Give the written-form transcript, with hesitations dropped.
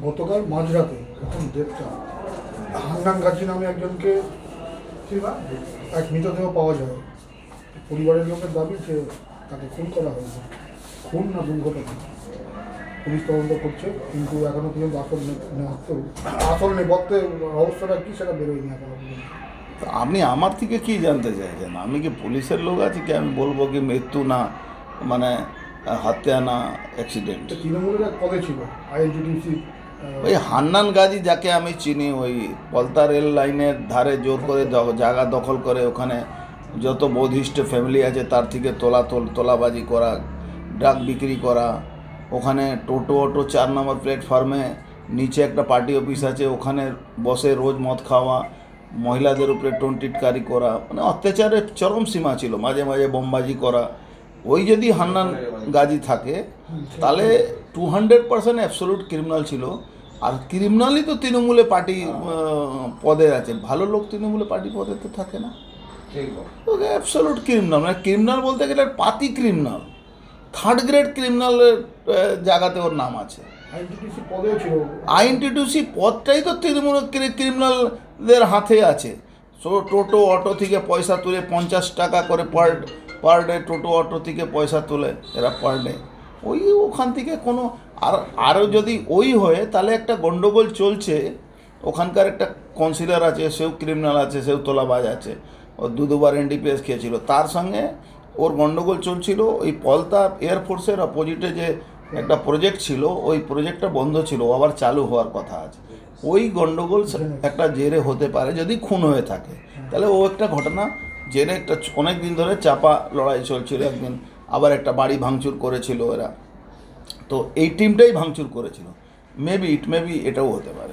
গতকাল মাঝরাতে এখন 1:30টা হান্নান গাজী নামে একজনকে এক মৃতদেহ পাওয়া যায়। পরিবারের লোকের দাবি যে তাকে খুন করা হয়েছে। খুন না দুর্ঘটনা, পুলিশ তদন্ত করছে, কিন্তু এখনো পর্যন্ত আসল নেপথ্যের রহস্যটা কি সেটা বেরোয়নি এখনো পর্যন্ত। আপনি আমার থেকে কি জানতে চাইছেন? আমি কি পুলিশের লোক আছি কি আমি বলবো কি মৃত্যু না মানে হত্যা না অ্যাক্সিডেন্ট? তৃণমূলের এক পদে ছিল আইএনটিটিউসি। ওই হান্নান গাজী যাকে আমি চিনি, ওই পলতা রেল লাইনের ধারে জোর করে জায়গা দখল করে ওখানে যত বৌদ্ধিষ্ট ফ্যামিলি আছে তার থেকে তোলাবাজি করা, ড্রাগ বিক্রি করা, ওখানে টোটো অটো 4 নম্বর প্ল্যাটফর্মে নিচে একটা পার্টি অফিস আছে, ওখানে বসে রোজ মদ খাওয়া, মহিলাদের উপরে টিটকারি করা, মানে অত্যাচারের চরম সীমা ছিল, মাঝে মাঝে বোমবাজি করা। ওই যদি হান্নান গাজী থাকে তাহলে 200% অ্যাবসোলুট ক্রিমিনাল ছিল। আর ক্রিমিনালই তো তৃণমূলে পার্টি পদে আছে, ভালো লোক তৃণমূলে পার্টি পদে তো থাকে না। ওকে অ্যাবসোলুট ক্রিমিনাল, মানে ক্রিমিনাল বলতে গেলে পাতি ক্রিমিনাল, 3rd গ্রেড ক্রিমিনালের জায়গাতে ওর নাম আছে। আইএনটিটিউসি পদেও ছিল। আইএনটিটিউসি পদটাই তো তৃণমূল ক্রিমিনালদের হাতে আছে। টোটো অটো থেকে পয়সা তুলে 50 টাকা করে পার ডে টোটো অটো থেকে পয়সা তোলে এরা পার ডে। ওখান থেকে কোনো আরও যদি ওই হয়ে তাহলে একটা গণ্ডগোল চলছে। ওখানকার একটা কাউন্সিলর আছে, সেও ক্রিমিনাল আছে, সেও তোলাবাজ আছে, ও দুবার এনডিপিএস খেয়েছিল, তার সঙ্গে ওর গণ্ডগোল চলছিল। ওই পলতা এয়ারফোর্সের অপোজিটে যে একটা প্রজেক্ট ছিল, ওই প্রজেক্টটা বন্ধ ছিল, আবার চালু হওয়ার কথা আছে। ওই গণ্ডগোল একটা জেরে হতে পারে যদি খুন হয়ে থাকে, তাহলে ও একটা ঘটনা জেরে একটা অনেক দিন ধরে চাপা লড়াই চলছিল। একদিন আবার একটা বাড়ি ভাঙচুর করেছিল এরা, তো এই টিমটাই ভাঙচুর করেছিল। মেবি এটাও হতে পারে।